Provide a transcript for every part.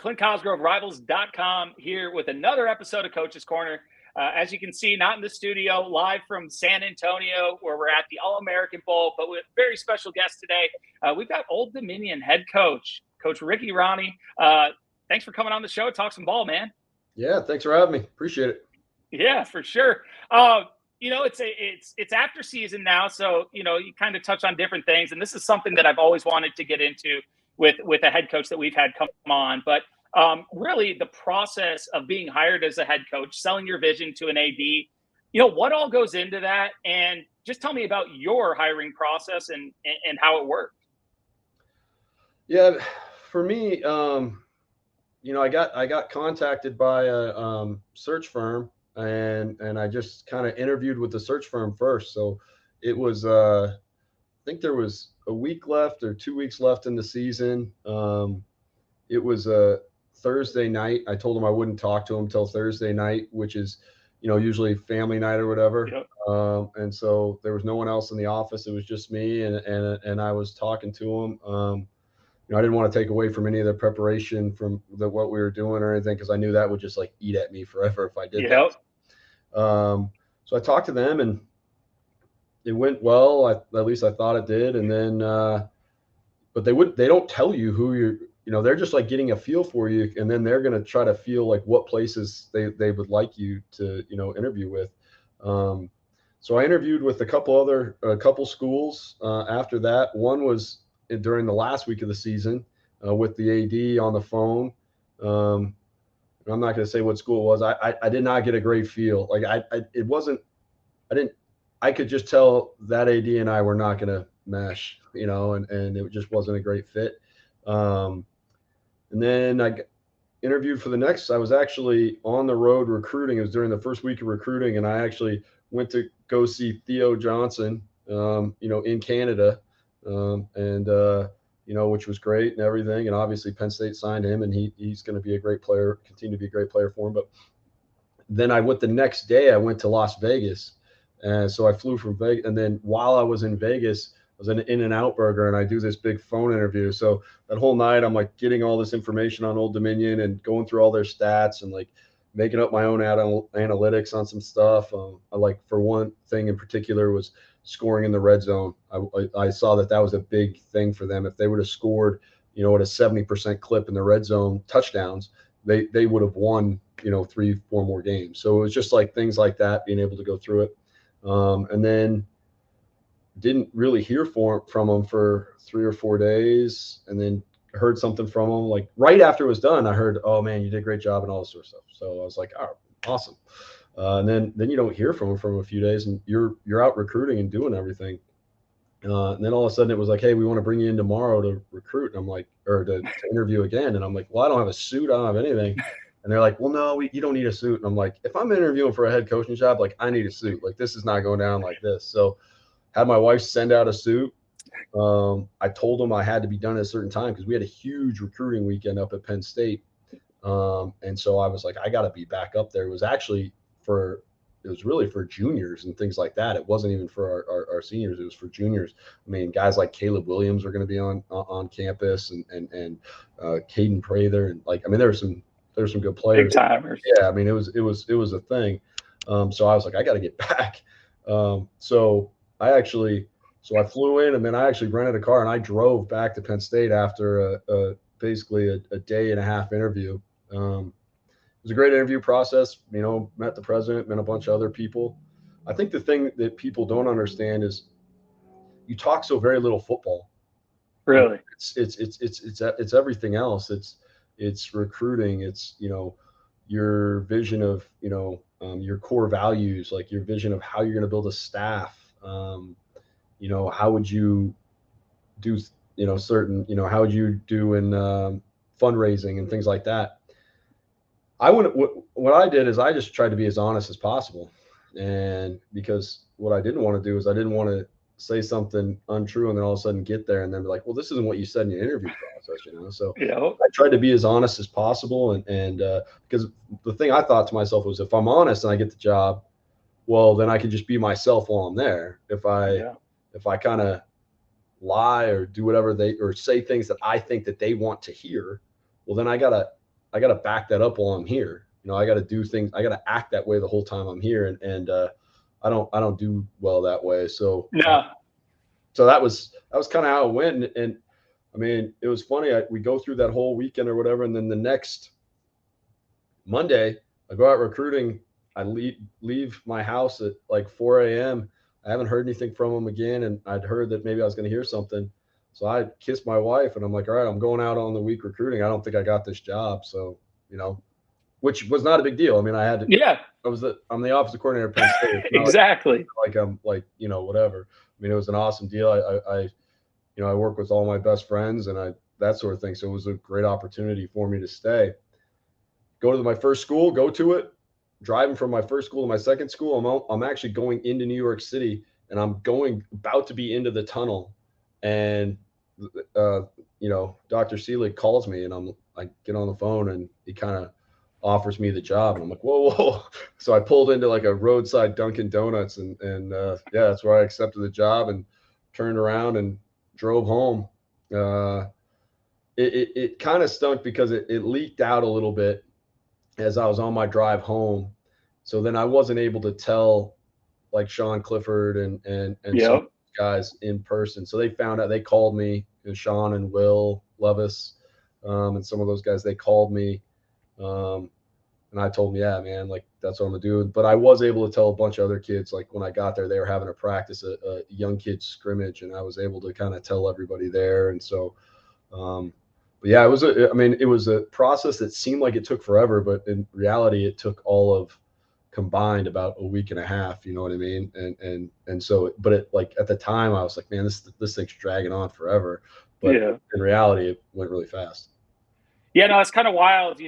Clint Cosgrove, Rivals.com, here with another episode of Coach's Corner. As you can see, not in the studio, live from San Antonio, where we're at the All-American Bowl, but with a very special guest today. We've got Old Dominion head coach, Coach Ricky Rahne. Thanks for coming on the show. Talk some ball, man. Yeah, thanks for having me. Appreciate it. Yeah, for sure. It's after season now, so you kind of touch on different things, and this is something that I've always wanted to get into with a head coach that we've had come on. But really, the process of being hired as a head coach, selling your vision to an AD, what all goes into that, and just tell me about your hiring process and how it worked. Yeah, for me, I got contacted by a search firm. And I just kind of interviewed with the search firm first. So it was, I think there was a week left or 2 weeks left in the season. It was a Thursday night. I told him I wouldn't talk to him till Thursday night, which is, usually family night or whatever. Yep. And so there was no one else in the office. It was just me. And I was talking to him. I didn't want to take away from any of the preparation from what we were doing or anything, because I knew that would just like eat at me forever if I did that. So I talked to them and it went well. At least I thought it did. And then, but they don't tell you who they're just like getting a feel for you. And then they're going to try to feel like what places they would like you to, interview with. So I interviewed with a couple schools after that. One was during the last week of the season with the AD on the phone. I'm not going to say what school it was. I did not get a great feel. Like I could just tell that AD and I were not going to mesh, and it just wasn't a great fit. And then I interviewed for the next. I was actually on the road recruiting. It was during the first week of recruiting, and I actually went to go see Theo Johnson, in Canada. Which was great and everything. And obviously Penn State signed him, and he's going to be a great player, continue to be a great player for him. But then the next day I went to Las Vegas. And so I flew from Vegas. And then while I was in Vegas, I was in an In-N-Out Burger, and I do this big phone interview. So that whole night I'm like getting all this information on Old Dominion and going through all their stats and like making up my own analytics on some stuff. I like, for one thing in particular, was scoring in the red zone. I saw that was a big thing for them. If they would have scored, at a 70% clip in the red zone touchdowns, they would have won, 3-4 more games. So it was just like things like that, being able to go through it. And then didn't really hear from them for 3 or 4 days, and then heard something from them. Like right after it was done, I heard, "Oh man, you did a great job," and all this sort of stuff. So I was like, "Oh, awesome." And then you don't hear from them for a few days, and you're out recruiting and doing everything. And then all of a sudden it was like, "Hey, we want to bring you in tomorrow to recruit." And I'm like, or to interview again. And I'm like, "Well, I don't have a suit. I don't have anything." And they're like, "Well, no, you don't need a suit." And I'm like, if I'm interviewing for a head coaching job, like I need a suit. Like this is not going down like this. So had my wife send out a suit. I told them I had to be done at a certain time because we had a huge recruiting weekend up at Penn State. And so I was like, I got to be back up there. It was really for juniors and things like that. It wasn't even for our seniors. It was for juniors. I mean, guys like Caleb Williams are going to be on campus, and Caden Prather, and there were some good players. Big timers. Yeah, I mean, it was a thing. So I was like, I got to get back. So I flew in, and then I actually rented a car, and I drove back to Penn State after basically a day and a half interview. It was a great interview process, met the president, met a bunch of other people. I think the thing that people don't understand is you talk so very little football. Really? It's everything else. It's recruiting. It's, your vision of, your core values, like your vision of how you're going to build a staff. How would you do, how would you do in fundraising and things like that. What I did is I just tried to be as honest as possible. And because what I didn't want to do is I didn't want to say something untrue and then all of a sudden get there and then be like, well, this isn't what you said in your interview process, So I tried to be as honest as possible. And because the thing I thought to myself was, if I'm honest and I get the job, well, then I can just be myself while I'm there. If I kind of lie or do whatever or say things that I think that they want to hear, well, then I gotta I got to back that up while I'm here. I got to do things. I got to act that way the whole time I'm here. And I don't do well that way. So, No. so that was kind of how it went. And I mean, it was funny. We go through that whole weekend or whatever. And then the next Monday, I go out recruiting. I leave my house at like 4 a.m. I haven't heard anything from him again. And I'd heard that maybe I was going to hear something. So I kissed my wife and I'm like, all right, I'm going out on the week recruiting. I don't think I got this job. So, which was not a big deal. I mean, I had to, Yeah. I'm the offensive coordinator at Penn State. Exactly. Like I'm like, whatever. I mean, it was an awesome deal. I work with all my best friends and that sort of thing. So it was a great opportunity for me to stay. Go to my first school, go to it, driving from my first school to my second school. I'm actually going into New York City and I'm about to be into the tunnel. And, Dr. Seelig calls me and I get on the phone and he kind of offers me the job. And I'm like, whoa. So I pulled into like a roadside Dunkin' Donuts and that's where I accepted the job and turned around and drove home. It kind of stunk because it leaked out a little bit as I was on my drive home. So then I wasn't able to tell like Sean Clifford and some guys in person. So they found out, they called me, Sean and Will Levis, and some of those guys, they called me. And I told them, yeah, man, like that's what I'm gonna do. But I was able to tell a bunch of other kids, like when I got there, they were having a practice, a young kids scrimmage, and I was able to kind of tell everybody there. And so, but yeah, it was a process that seemed like it took forever, but in reality, it took all of combined about a week and a half. You know what I mean? And so, but it like at the time, I was like, man, this thing's dragging on forever. But in reality, it went really fast. Yeah, no, it's kind of wild.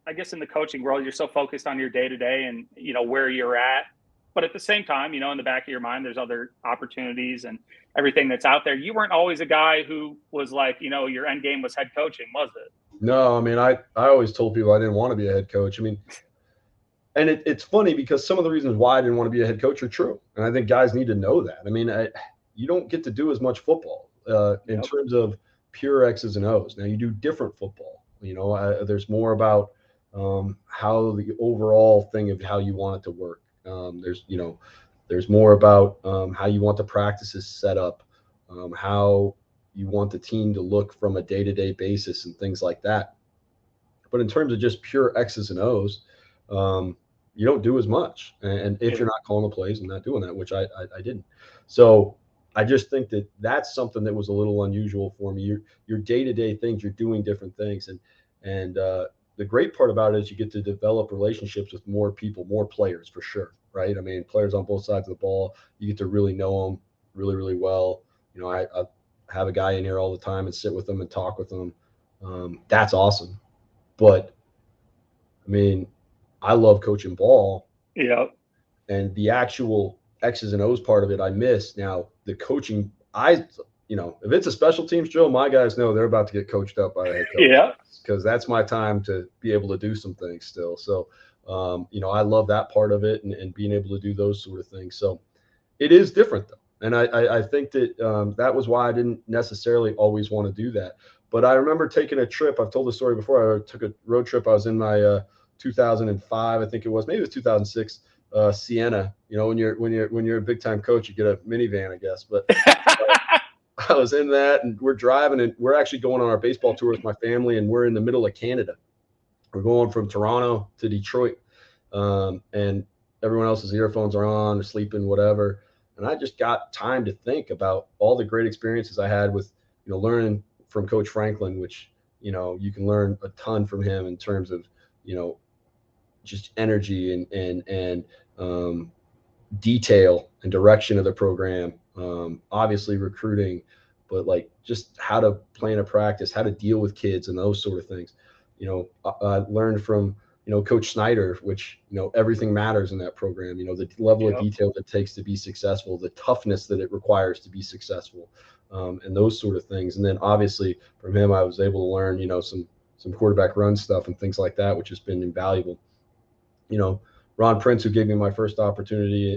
I guess in the coaching world, you're so focused on your day to day and, where you're at. But at the same time, in the back of your mind, there's other opportunities and everything that's out there. You weren't always a guy who was like, your end game was head coaching, was it? No, I mean, I always told people I didn't want to be a head coach. I mean, and it's funny because some of the reasons why I didn't want to be a head coach are true. And I think guys need to know that. I mean, you don't get to do as much football in terms of pure X's and O's. Now you do different football. There's more about how the overall thing of how you want it to work. There's more about how you want the practices set up, how you want the team to look from a day-to-day basis and things like that. But in terms of just pure X's and O's, you don't do as much. And if you're not calling the plays and not doing that, which I didn't. So I just think that that's something that was a little unusual for me. Your day-to-day things, you're doing different things. And the great part about it is you get to develop relationships with more people, more players for sure, right? I mean, players on both sides of the ball, you get to really know them really, really well. I have a guy in here all the time and sit with them and talk with them. That's awesome. But, I mean, I love coaching ball. Yeah. And the actual X's and O's part of it, I miss. Now, the coaching, if it's a special teams drill, my guys know they're about to get coached up by the head coach. Yeah. Because that's my time to be able to do some things still. So, I love that part of it and being able to do those sort of things. So it is different though. And I think that that was why I didn't necessarily always want to do that. But I remember taking a trip. I've told the story before. I took a road trip. I was in my 2005, I think it was, maybe it was 2006, Siena. When you're a big time coach, you get a minivan, I guess. But I was in that, and we're driving, and we're actually going on our baseball tour with my family, and we're in the middle of Canada. We're going from Toronto to Detroit, and everyone else's earphones are on, or sleeping, whatever. And I just got time to think about all the great experiences I had with, learning from Coach Franklin, which, you can learn a ton from him in terms of, just energy and detail and direction of the program. Obviously recruiting, but like just how to plan a practice, how to deal with kids and those sort of things. I learned from, Coach Snyder, which, everything matters in that program, the level of detail that it takes to be successful, the toughness that it requires to be successful, and those sort of things. And then obviously from him, I was able to learn, some quarterback run stuff and things like that, which has been invaluable. Ron Prince, who gave me my first opportunity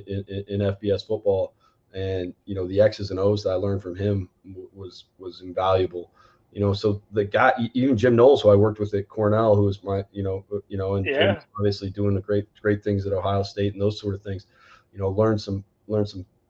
in FBS football, and the X's and O's that I learned from him was invaluable. So the guy, even Jim Knowles, who I worked with at Cornell, who was my, and Yeah. Jim's obviously doing the great things at Ohio State and those sort of things, learn some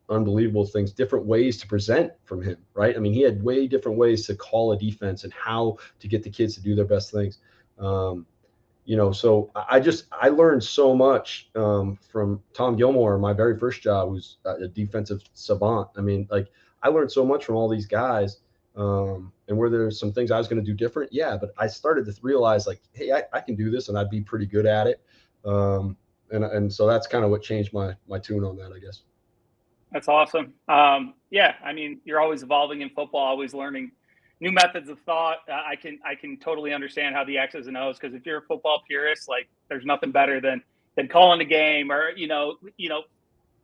unbelievable things, different ways to present from him, right? I mean, he had way different ways to call a defense and how to get the kids to do their best things. So I learned so much from Tom Gilmore, my very first job, who's a defensive savant. I mean, like, I learned so much from all these guys. And were there some things I was going to do different? Yeah, but I started to realize, like, hey, I can do this and I'd be pretty good at it. And so that's kind of what changed my tune on that, I guess. That's awesome. Yeah, I mean, you're always evolving in football, always learning new methods of thought. I can totally understand how the X's and O's, because if you're a football purist, like, there's nothing better than calling a game, or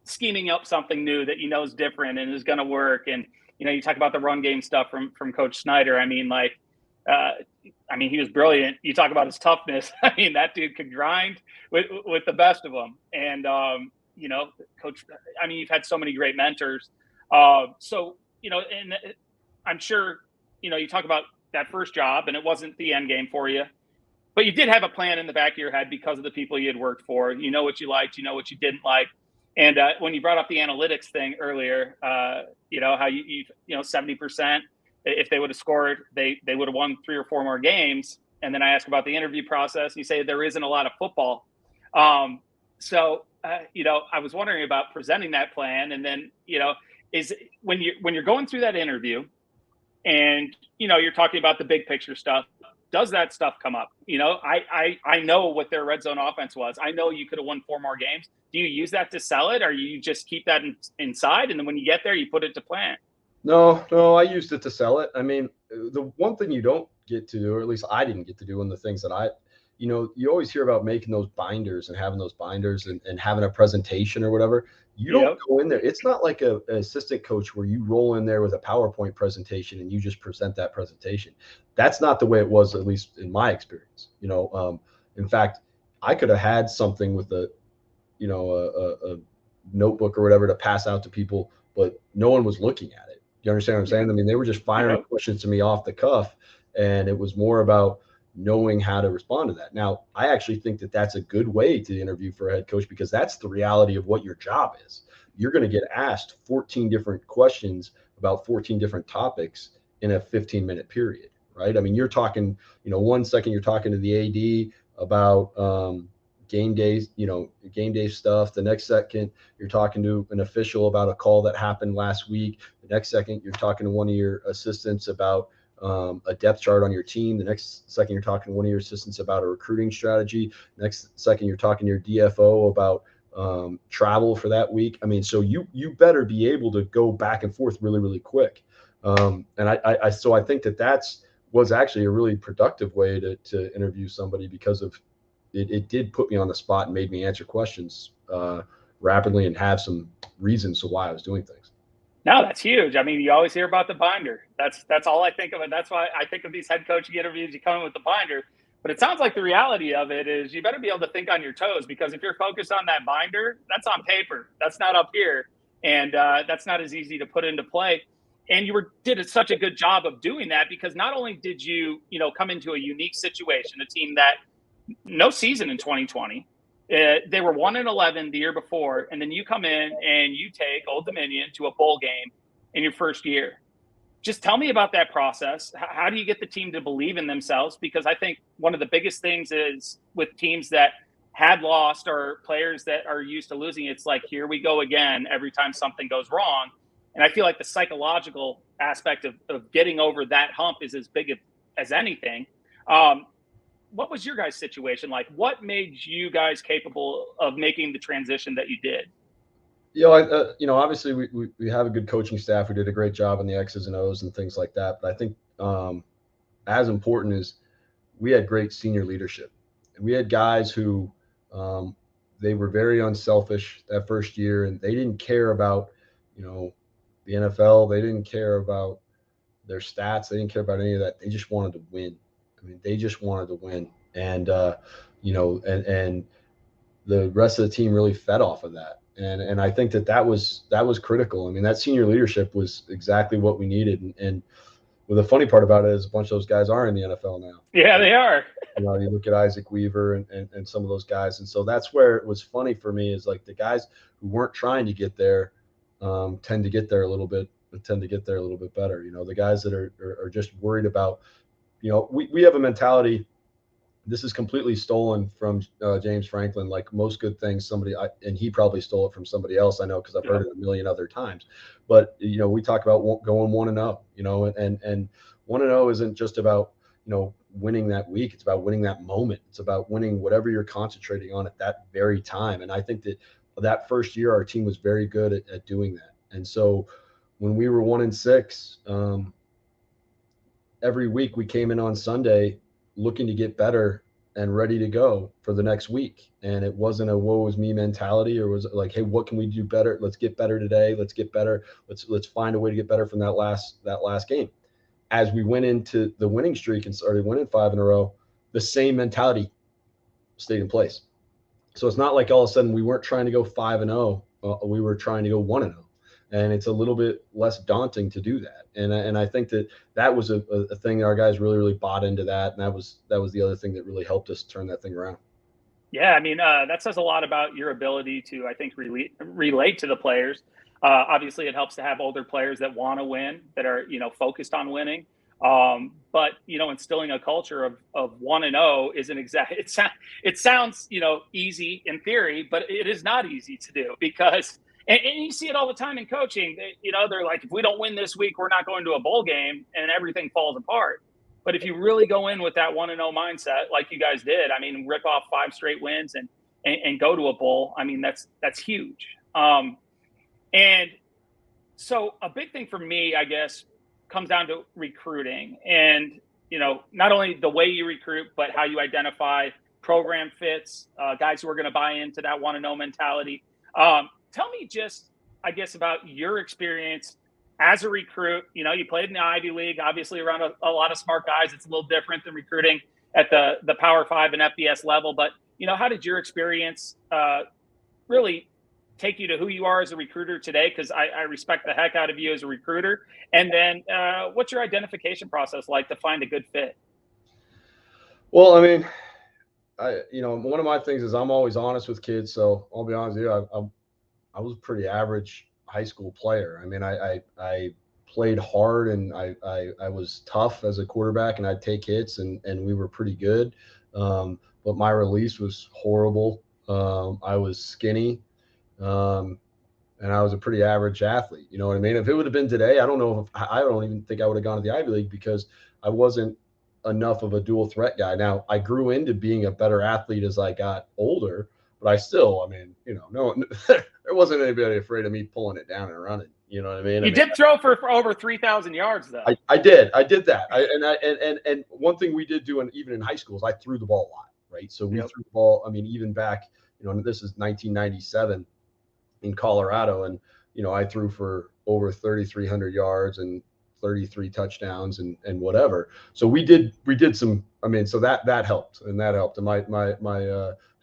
scheming up something new that is different and is going to work. And you talk about the run game stuff from Coach Snyder. I mean, like, he was brilliant. You talk about his toughness. I mean, that dude could grind with the best of them. And Coach, I mean, you've had so many great mentors. And I'm sure, you talk about that first job, and it wasn't the end game for you, but you did have a plan in the back of your head because of the people you had worked for. You know what you liked, you know what you didn't like. And when you brought up the analytics thing earlier, how you 70%, if they would have scored, they would have won 3 or 4 more games. And then I asked about the interview process. You say there isn't a lot of football. I was wondering about presenting that plan. And then, is when you're going through that interview and, you're talking about the big picture stuff, does that stuff come up? I know what their red zone offense was. I know you could have won 4 more games. Do you use that to sell it, or you just keep that inside, and then when you get there, you put it to plan? No, I used it to sell it. I mean, the one thing you don't get to do, or at least I didn't get to do, and the things that you always hear about making those binders and having those binders and having a presentation or whatever. You don't go in there. It's not like an assistant coach where you roll in there with a PowerPoint presentation and you just present that presentation. That's not the way it was, at least in my experience. In fact, I could have had something with a notebook or whatever to pass out to people, but no one was looking at it. You understand what I'm saying? I mean, they were just firing questions to me off the cuff, and it was more about knowing how to respond to that. Now, I actually think that that's a good way to interview for a head coach, because that's the reality of what your job is. You're going to get asked 14 different questions about 14 different topics in a 15-minute period, right? I mean, you're talking, 1 second you're talking to the AD about game days, game day stuff. The next second you're talking to an official about a call that happened last week. The next second you're talking to one of your assistants about a depth chart on your team. The next second you're talking to one of your assistants about a recruiting strategy. Next second you're talking to your DFO about travel for that week. I mean, so you better be able to go back and forth really, really quick. And so I think that was actually a really productive way to interview somebody, because of it did put me on the spot and made me answer questions rapidly and have some reasons to why I was doing things. No, that's huge. I mean, you always hear about the binder. That's all I think of. And that's why I think of these head coaching interviews, you come in with the binder. But it sounds like the reality of it is you better be able to think on your toes, because if you're focused on that binder, that's on paper. That's not up here. And that's not as easy to put into play. And you did such a good job of doing that, because not only did you, come into a unique situation, a team that no season in 2020. They were 1-11 the year before, and then you come in and you take Old Dominion to a bowl game in your first year. Just tell me about that process. How do you get the team to believe in themselves? Because I think one of the biggest things is with teams that had lost, or players that are used to losing, it's like, here we go again every time something goes wrong. And I feel like the psychological aspect of getting over that hump is as big as anything. What was your guys' situation like? What made you guys capable of making the transition that you did? Obviously we have a good coaching staff who did a great job on the X's and O's and things like that. But I think as important is we had great senior leadership. And we had guys who they were very unselfish that first year, and they didn't care about, the NFL. They didn't care about their stats. They didn't care about any of that. They just wanted to win. I mean, they just wanted to win, and and the rest of the team really fed off of that. And I think that was critical. I mean, that senior leadership was exactly what we needed. And well, the funny part about it is a bunch of those guys are in the NFL now. Yeah, they are. You look at Isaac Weaver and some of those guys. And so that's where it was funny for me is like the guys who weren't trying to get there tend to get there a little bit better. The guys that are just worried about, we have a mentality. This is completely stolen from James Franklin. Like most good things, and he probably stole it from somebody else. I know, because I've heard it a million other times. But we talk about going 1-0. And 1-0 isn't just about winning that week. It's about winning that moment. It's about winning whatever you're concentrating on at that very time. And I think that first year, our team was very good at doing that. And so when we were 1-6, every week we came in on Sunday looking to get better and ready to go for the next week. And it wasn't a woe is me mentality, or was it like, hey, what can we do better? Let's get better today. Let's get better. Let's find a way to get better from that last game. As we went into the winning streak and started winning 5 in a row, the same mentality stayed in place. So it's not like all of a sudden we weren't trying to go 5-0. We were trying to go 1-0. And it's a little bit less daunting to do that. And I think that was a thing that our guys really, really bought into that. And that was the other thing that really helped us turn that thing around. Yeah, I mean, that says a lot about your ability to, I think, relate to the players. Obviously, it helps to have older players that want to win, that are, focused on winning. But, instilling a culture of 1-0 isn't exact. It sounds, easy in theory, but it is not easy to do, because, and you see it all the time in coaching. They're like, if we don't win this week, we're not going to a bowl game, and everything falls apart. But if you really go in with that 1-0 mindset, like you guys did, I mean, rip off 5 straight wins and go to a bowl, I mean, that's huge. And so a big thing for me, I guess, comes down to recruiting, and, not only the way you recruit, but how you identify program fits, guys who are going to buy into that 1-0 mentality. Tell me just, I guess, about your experience as a recruit. You played in the Ivy League, obviously around a lot of smart guys. It's a little different than recruiting at the Power 5 and FBS level. But, how did your experience really take you to who you are as a recruiter today? Because I respect the heck out of you as a recruiter. And then what's your identification process like to find a good fit? Well, I mean, one of my things is I'm always honest with kids. So I'll be honest with you, I was a pretty average high school player. I mean, I played hard, and I was tough as a quarterback, and I'd take hits, and we were pretty good. But my release was horrible. I was skinny, and I was a pretty average athlete. You know what I mean? If it would have been today, I don't even think I would have gone to the Ivy League, because I wasn't enough of a dual threat guy. Now, I grew into being a better athlete as I got older, but I still, I mean, no, there wasn't anybody afraid of me pulling it down and running. You know what I mean? You did throw for over 3,000 yards, though. I did that. And one thing we did do, even in high school, is I threw the ball a lot, right? So we threw the ball. I mean, even back, this is 1997 in Colorado, and I threw for over 3,300 yards and 33 touchdowns and whatever. So we did some. I mean, so that helped, and my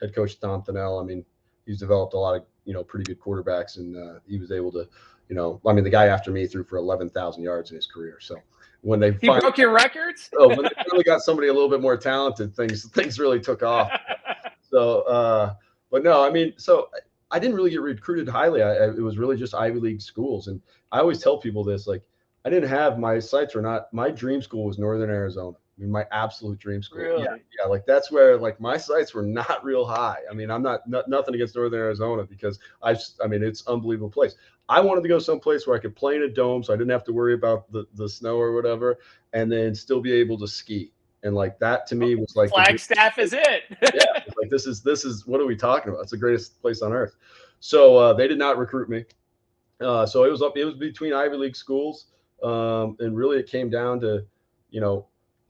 head coach Tom Thinnell, I mean, he's developed a lot of pretty good quarterbacks, and he was able to, I mean, the guy after me threw for 11,000 yards in his career. So when they broke your records, when they really got somebody a little bit more talented, things really took off. So, but no, I mean, so I didn't really get recruited highly. It was really just Ivy League schools, and I always tell people this, like, I didn't have, my sights were not, my dream school was Northern Arizona. I mean, my absolute dream school. Really? Yeah. Like that's where, like, my sights were not real high. I mean, I'm nothing against Northern Arizona, because I mean, it's an unbelievable place. I wanted to go someplace where I could play in a dome, so I didn't have to worry about the snow or whatever, and then still be able to ski. And like that to me was like, Flagstaff is it. Yeah, like this is what are we talking about? It's the greatest place on earth. So they did not recruit me. So it was between Ivy League schools. And really it came down to,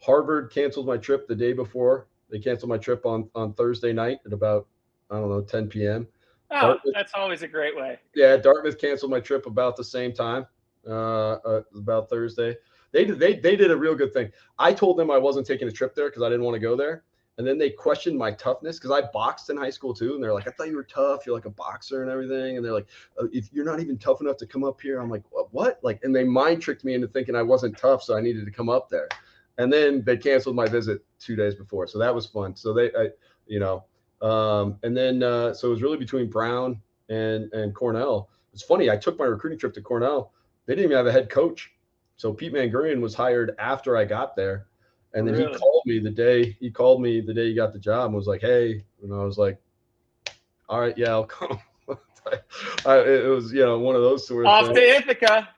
Harvard canceled my trip the day before. They canceled my trip on Thursday night at about, 10 p.m. Oh, that's always a great way. Yeah, Dartmouth canceled my trip about the same time, about Thursday. They did a real good thing. I told them I wasn't taking a trip there because I didn't want to go there. And then they questioned my toughness because I boxed in high school too. And they're like, I thought you were tough. You're like a boxer and everything. And they're like, if you're not even tough enough to come up here. I'm like, what? Like, and they mind tricked me into thinking I wasn't tough. So I needed to come up there. And then they canceled my visit 2 days before. So that was fun. So and then, so it was really between Brown and Cornell. It's funny. I took my recruiting trip to Cornell. They didn't even have a head coach. So Pete Van Gurian was hired after I got there. And then Really? he called me the day he got the job and was like, hey, and I was like, all right, yeah, I'll come. It was, one of those sort of Off things. to Ithaca.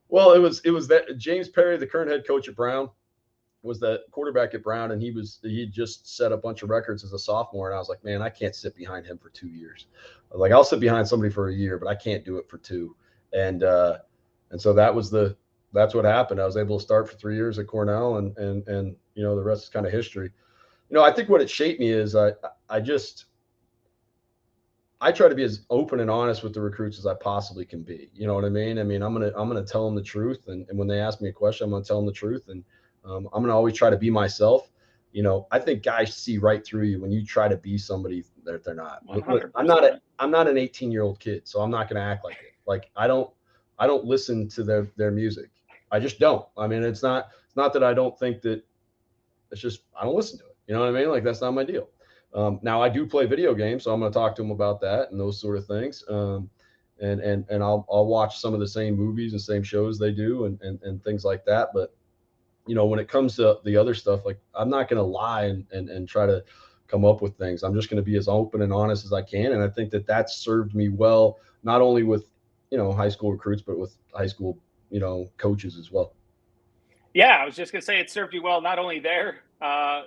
Well, it was that James Perry, the current head coach at Brown, was the quarterback at Brown, and he just set a bunch of records as a sophomore. And I was like, man, I can't sit behind him for 2 years. Like, I'll sit behind somebody for a year, but I can't do it for 2. And so that's what happened. I was able to start for 3 years at Cornell, and the rest is kind of history. I think what it shaped me is I try to be as open and honest with the recruits as I possibly can be. You know what I mean? I mean, I'm gonna tell them the truth, and when they ask me a question, I'm gonna tell them the truth, and I'm gonna always try to be myself. I think guys see right through you when you try to be somebody that they're not. 100%. I'm not an 18-year-old kid, so I'm not gonna act like it. Like, I don't listen to their music. I just don't. I mean, it's not that I don't think that. It's just I don't listen to it. You know what I mean? Like, that's not my deal. Now I do play video games, so I'm going to talk to them about that and those sort of things. And I'll watch some of the same movies and same shows they do and things like that. But when it comes to the other stuff, like, I'm not going to lie and try to come up with things. I'm just going to be as open and honest as I can. And I think that that's served me well, not only with high school recruits, but with high school coaches as well. Yeah, I was just gonna say it served you well. Not only there,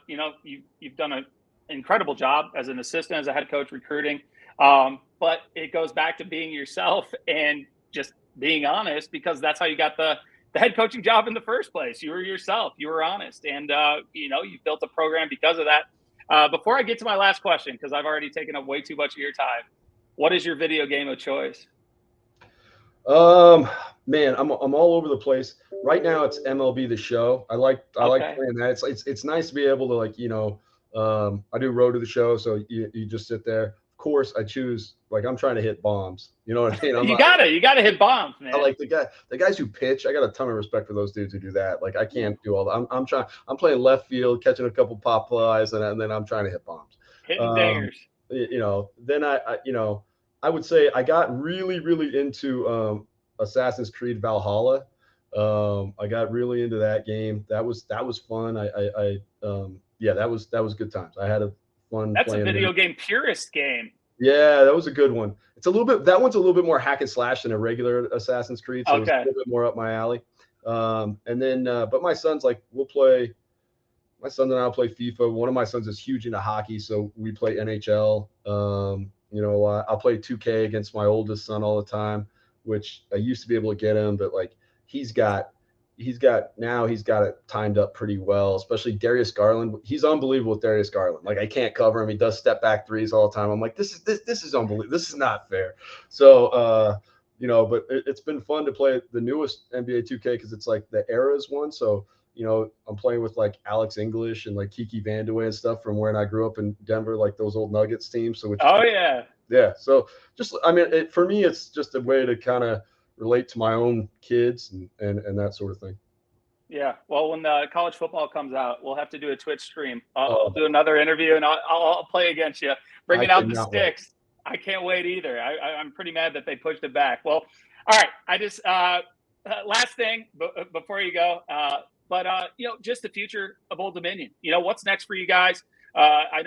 you've done an incredible job as an assistant, as a head coach recruiting, but it goes back to being yourself and just being honest, because that's how you got the head coaching job in the first place. You were yourself, you were honest, and you built a program because of that. Before I get to my last question, because I've already taken up way too much of your time, what is your video game of choice? Man, I'm all over the place right now. It's MLB The Show. I like playing that. It's nice to be able to, I do Road to the Show, so you just sit there. Of course, I choose, like, I'm trying to hit bombs. You know what I mean? You gotta hit bombs, man. I like the guys who pitch. I got a ton of respect for those dudes who do that. Like, I can't do all that. I'm playing left field, catching a couple pop flies, and then I'm trying to hit bombs. Hitting dingers. Then I would say I got really, really into Assassin's Creed Valhalla. I got really into that game. That was fun. That was good times. I had a fun. That's a video game purist game. Yeah, that was a good one. That one's a little bit more hack and slash than a regular Assassin's Creed, so it's a little bit more up my alley. And then, but my son's like, my son and I will play FIFA. One of my sons is huge into hockey, so we play NHL. I'll play 2K against my oldest son all the time, which I used to be able to get him, but like he's got it timed up pretty well, especially Darius Garland. He's unbelievable with Darius Garland. Like, I can't cover him. He does step back threes all the time. I'm like, this is unbelievable. This is not fair. So, but it's been fun to play the newest NBA 2K because it's like the eras one. So, I'm playing with like Alex English and like Kiki Vandeweghe and stuff from when I grew up in Denver, like those old Nuggets teams. So yeah. So for me, it's just a way to kind of relate to my own kids and that sort of thing. Yeah. Well, when the college football comes out, we'll have to do a Twitch stream. I'll do another interview and I'll play against you, bringing out the sticks. Wait. I can't wait either. I'm pretty mad that they pushed it back. Well, all right. I just last thing before you go. But just the future of Old Dominion. What's next for you guys? I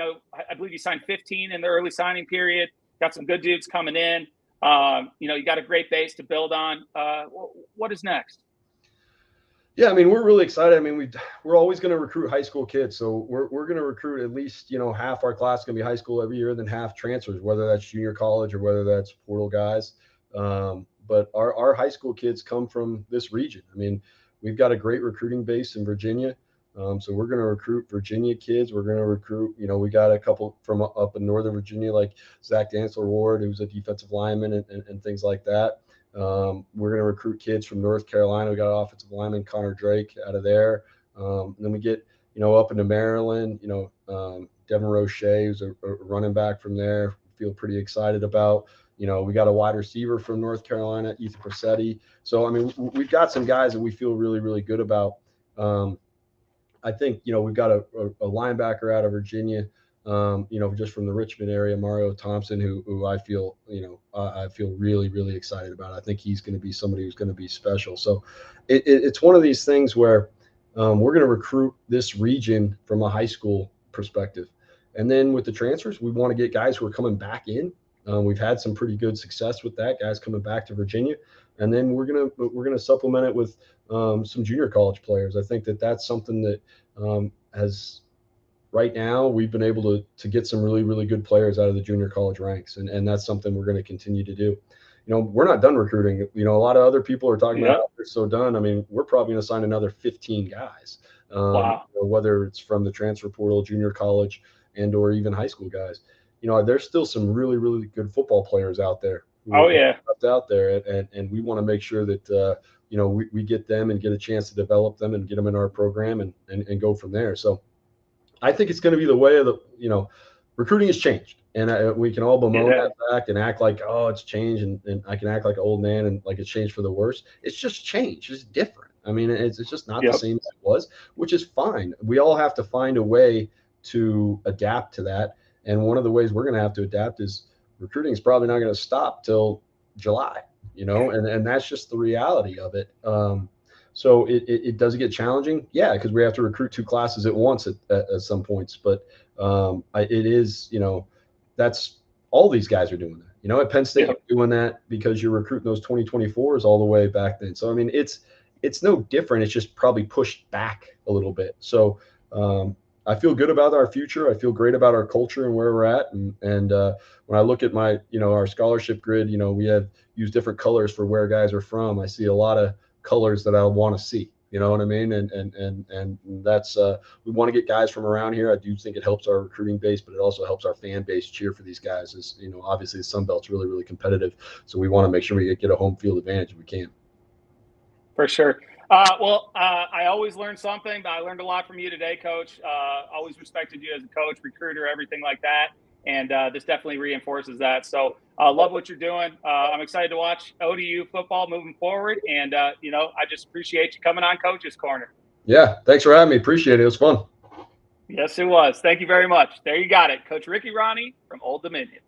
believe you signed 15 in the early signing period. Got some good dudes coming in. You got a great base to build on. What is next? Yeah, we're really excited. We're always going to recruit high school kids. So we're going to recruit at least, half our class is going to be high school every year, then half transfers, whether that's junior college or whether that's portal guys. But our high school kids come from this region. We've got a great recruiting base in Virginia. So we're going to recruit Virginia kids. We're going to recruit, we got a couple from up in Northern Virginia, like Zach Dantzler Ward, who's a defensive lineman and things like that. We're going to recruit kids from North Carolina. We got an offensive lineman, Connor Drake, out of there. And then we get, up into Maryland, Devin Roche, who's a running back from there, feel pretty excited about. We got a wide receiver from North Carolina, Ethan Pressetti. So, I mean, we've got some guys that we feel really, really good about. I think, we've got a linebacker out of Virginia, just from the Richmond area, Mario Thompson, who I feel, I feel really, really excited about. I think he's going to be somebody who's going to be special. So it's one of these things where we're going to recruit this region from a high school perspective. And then with the transfers, we want to get guys who are coming back in. We've had some pretty good success with that, guys coming back to Virginia, and then we're gonna supplement it with some junior college players. I think that's something that has right now we've been able to get some really, really good players out of the junior college ranks, and that's something we're going to continue to do. We're not done recruiting. A lot of other people are talking about they're so done. I mean, we're probably going to sign another 15 guys, Wow. whether it's from the transfer portal, junior college, and or even high school guys. There's still some really, really good football players out there. Oh yeah. Out there, and we want to make sure that we get them and get a chance to develop them and get them in our program and go from there. So I think it's going to be the way of the recruiting has changed, and we can all bemoan that fact and act like, oh, it's changed, and I can act like an old man and like it's changed for the worse. It's just changed. It's different. I mean, it's just not the same as it was, which is fine. We all have to find a way to adapt to that. And one of the ways we're going to have to adapt is recruiting is probably not going to stop till July, and that's just the reality of it. So it does get challenging, because we have to recruit 2 classes at once at some points. But it is, that's all these guys are doing that. At Penn State, you're doing that because you're recruiting those 2024s all the way back then. So I mean, it's no different. It's just probably pushed back a little bit. So I feel good about our future. I feel great about our culture and where we're at. And when I look at my, our scholarship grid, we have used different colors for where guys are from. I see a lot of colors that I want to see, you know what I mean? And that's, we want to get guys from around here. I do think it helps our recruiting base, but it also helps our fan base cheer for these guys. As obviously the Sun Belt's really, really competitive. So we want to make sure we get a home field advantage if we can. For sure. I always learn something, but I learned a lot from you today, Coach. Always respected you as a coach, recruiter, everything like that. And this definitely reinforces that. So love what you're doing. I'm excited to watch ODU football moving forward. And, I just appreciate you coming on Coach's Corner. Yeah, thanks for having me. Appreciate it. It was fun. Yes, it was. Thank you very much. There you got it. Coach Ricky Rahne from Old Dominion.